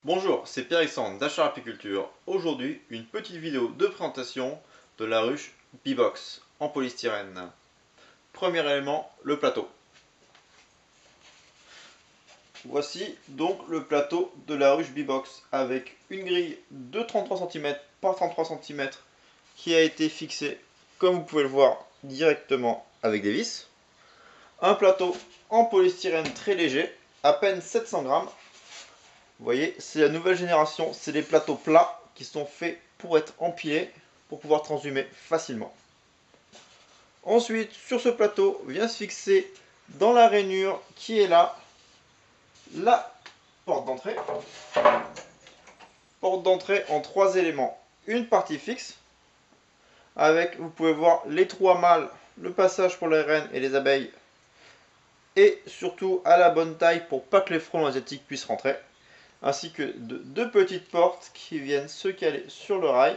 Bonjour, c'est Pierre-Alexandre d'Achard Apiculture. Aujourd'hui, une petite vidéo de présentation de la ruche B-Box en polystyrène. Premier élément, le plateau. Voici donc le plateau de la ruche B-Box avec une grille de 33 cm par 33 cm qui a été fixée, comme vous pouvez le voir, directement avec des vis. Un plateau en polystyrène très léger, à peine 700 grammes. Vous voyez, c'est la nouvelle génération, c'est des plateaux plats qui sont faits pour être empilés, pour pouvoir transhumer facilement. Ensuite, sur ce plateau, vient se fixer dans la rainure qui est là, la porte d'entrée. Porte d'entrée en 3 éléments. Une partie fixe, avec, vous pouvez voir, les 3 mâles, le passage pour les reines et les abeilles, et surtout à la bonne taille pour pas que les frelons asiatiques puissent rentrer. Ainsi que deux petites portes qui viennent se caler sur le rail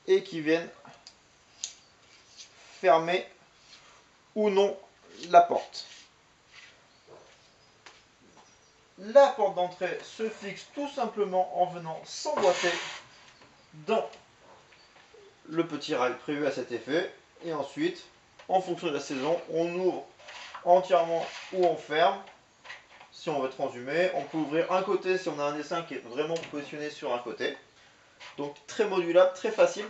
et qui viennent fermer ou non la porte. La porte d'entrée se fixe tout simplement en venant s'emboîter dans le petit rail prévu à cet effet, et ensuite, en fonction de la saison, on ouvre entièrement ou on ferme. Si on veut transhumer, on peut ouvrir un côté si on a un essaim qui est vraiment positionné sur un côté. Donc très modulable, très facile.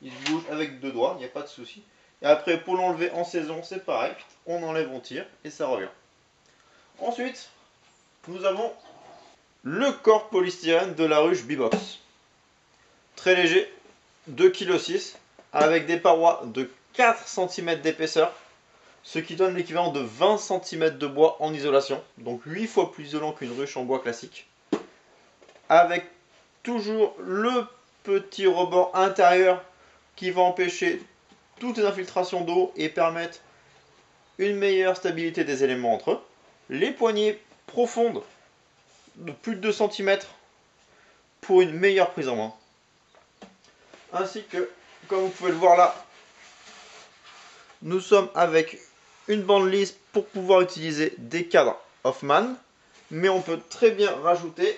Il se bouge avec 2 doigts, il n'y a pas de souci. Et après, pour l'enlever en saison, c'est pareil. On enlève, on tire et ça revient. Ensuite, nous avons le corps polystyrène de la ruche B-Box. Très léger, 2,6 kg, avec des parois de 4 cm d'épaisseur, ce qui donne l'équivalent de 20 cm de bois en isolation, donc 8 fois plus isolant qu'une ruche en bois classique. Avec toujours le petit rebord intérieur qui va empêcher toutes les infiltrations d'eau et permettre une meilleure stabilité des éléments entre eux. Les poignées profondes de plus de 2 cm pour une meilleure prise en main. Ainsi que, comme vous pouvez le voir là, nous sommes avec une bande lisse pour pouvoir utiliser des cadres Hoffman, mais on peut très bien rajouter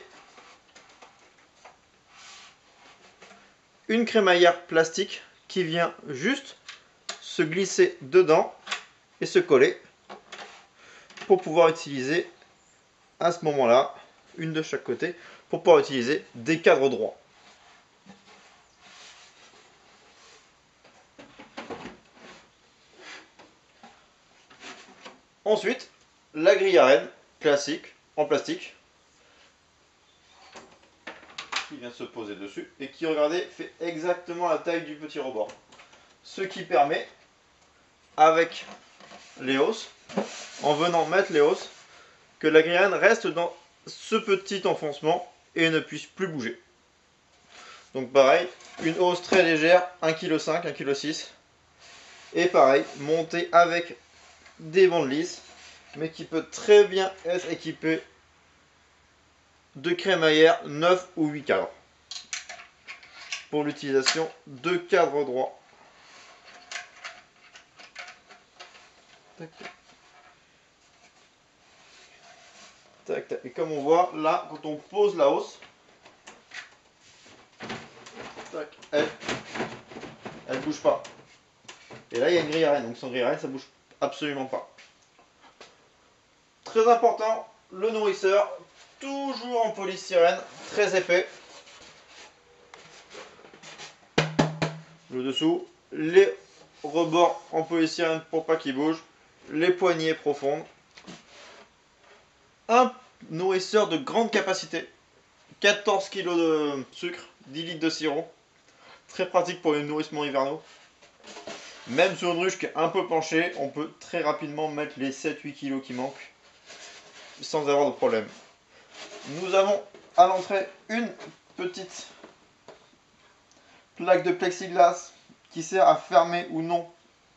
une crémaillère plastique qui vient juste se glisser dedans et se coller pour pouvoir utiliser à ce moment-là, une de chaque côté, pour pouvoir utiliser des cadres droits. Ensuite, la grille à rennes classique en plastique qui vient se poser dessus et qui, regardez, fait exactement la taille du petit rebord. Ce qui permet, avec les hausses, en venant mettre les hausses, que la grille à rennes reste dans ce petit enfoncement et ne puisse plus bouger. Donc pareil, une hausse très légère, 1,5 kg, 1,6 kg. Et pareil, montée avec des bandes lisses, mais qui peut très bien être équipé de crémaillère 9 ou 8 cadres pour l'utilisation de cadres droits. Tac, tac, tac. Et comme on voit là, quand on pose la hausse, tac, elle bouge pas. Et là il y a une grille à rennes, donc sans grille à rennes ça bouge absolument pas. Très important, le nourrisseur, toujours en polystyrène, très épais. Le dessous, les rebords en polystyrène pour pas qu'ils bougent, les poignées profondes. Un nourrisseur de grande capacité, 14 kg de sucre, 10 litres de sirop. Très pratique pour les nourrissements hivernaux. Même sur une ruche qui est un peu penchée, on peut très rapidement mettre les 7-8 kg qui manquent sans avoir de problème. Nous avons à l'entrée une petite plaque de plexiglas qui sert à fermer ou non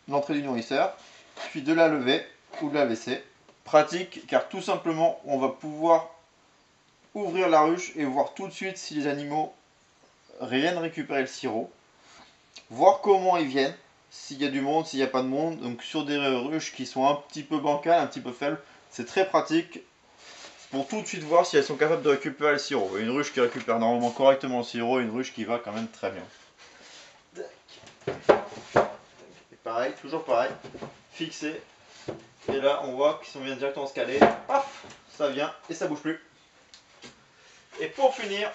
l'entrée du nourrisseur, puis de la lever ou de la laisser. Pratique car tout simplement on va pouvoir ouvrir la ruche et voir tout de suite si les animaux viennent récupérer le sirop, voir comment ils viennent, s'il y a du monde, s'il n'y a pas de monde. Donc sur des ruches qui sont un petit peu bancales, un petit peu faibles, c'est très pratique pour tout de suite voir si elles sont capables de récupérer le sirop. Une ruche qui récupère normalement correctement le sirop, une ruche qui va quand même très bien. Et pareil, toujours pareil, fixé. Et là on voit qu'ils sont bien directement se caler. Paf, ça vient et ça bouge plus. Et pour finir,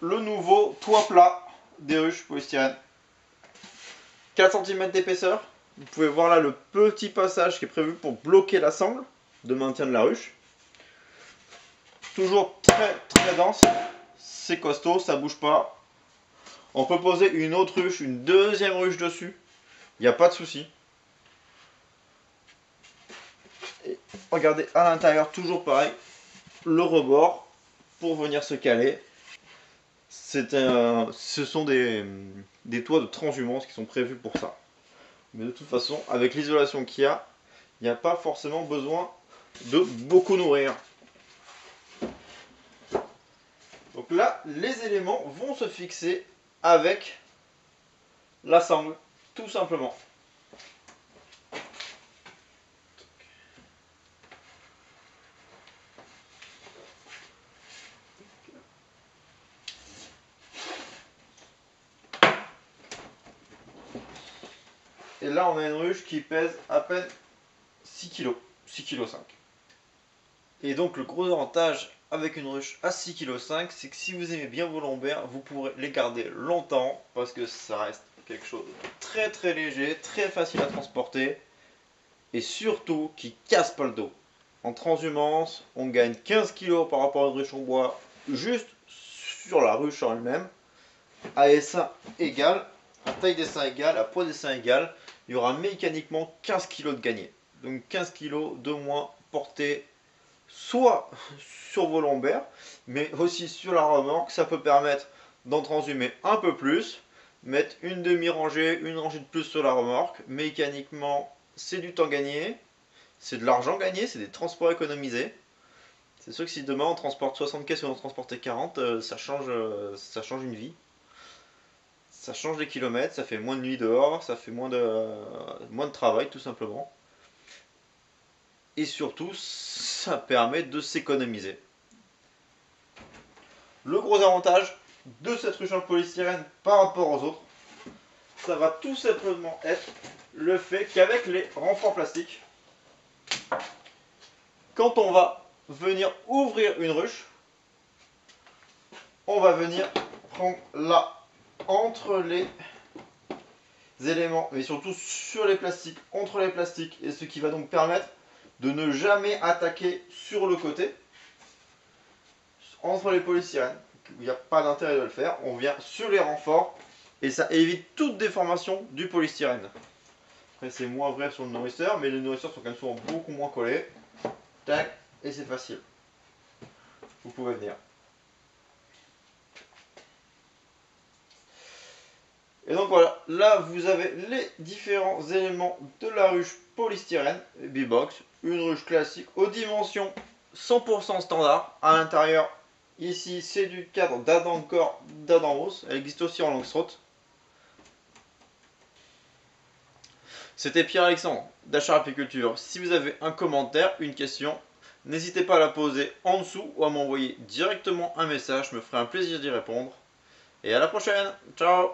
le nouveau toit plat des ruches polystyrène. 4 cm d'épaisseur. Vous pouvez voir là le petit passage qui est prévu pour bloquer la sangle de maintien de la ruche. Toujours très dense. C'est costaud, ça bouge pas. On peut poser une autre ruche, une deuxième ruche dessus. Il n'y a pas de souci. Et regardez à l'intérieur, toujours pareil. Le rebord pour venir se caler. Ce sont des toits de transhumance qui sont prévus pour ça. Mais de toute façon, avec l'isolation qu'il y a, il n'y a pas forcément besoin de beaucoup nourrir. Donc là, les éléments vont se fixer avec la sangle, tout simplement. Et là, on a une ruche qui pèse à peine 6 kg, 6,5 kg. Et donc, le gros avantage avec une ruche à 6,5 kg, c'est que si vous aimez bien vos lombaires, vous pourrez les garder longtemps parce que ça reste quelque chose de très léger, très facile à transporter et surtout qui casse pas le dos. En transhumance, on gagne 15 kg par rapport à une ruche en bois juste sur la ruche en elle-même. À essaim égal, à taille des seins égale, à poids des seins égal, il y aura mécaniquement 15 kg de gagné. Donc 15 kg de moins portés soit sur vos lombaires, mais aussi sur la remorque. Ça peut permettre d'en transhumer un peu plus, mettre une demi-rangée, une rangée de plus sur la remorque. Mécaniquement, c'est du temps gagné, c'est de l'argent gagné, c'est des transports économisés. C'est sûr que si demain on transporte 60 caisses ou on en transportait 40, ça change une vie. Ça change des kilomètres, ça fait moins de nuits dehors, ça fait moins de travail tout simplement. Et surtout, ça permet de s'économiser. Le gros avantage de cette ruche en polystyrène par rapport aux autres, ça va tout simplement être le fait qu'avec les renforts plastiques, quand on va venir ouvrir une ruche, on va venir prendre là entre les éléments, mais surtout sur les plastiques, entre les plastiques, et ce qui va donc permettre de ne jamais attaquer sur le côté, entre les polystyrènes. Il n'y a pas d'intérêt de le faire, on vient sur les renforts, et ça évite toute déformation du polystyrène. Après c'est moins vrai sur le nourrisseur, mais les nourrisseurs sont quand même souvent beaucoup moins collés. Tac, et c'est facile. Vous pouvez venir. Et donc voilà, là vous avez les différents éléments de la ruche polystyrène, B-Box, une ruche classique aux dimensions 100% standard. À l'intérieur, ici c'est du cadre d'Adam Core d'Adam Ross, elle existe aussi en Langstroth. C'était Pierre-Alexandre d'Achat Apiculture. Si vous avez un commentaire, une question, n'hésitez pas à la poser en dessous ou à m'envoyer directement un message, je me ferai un plaisir d'y répondre. Et à la prochaine, ciao!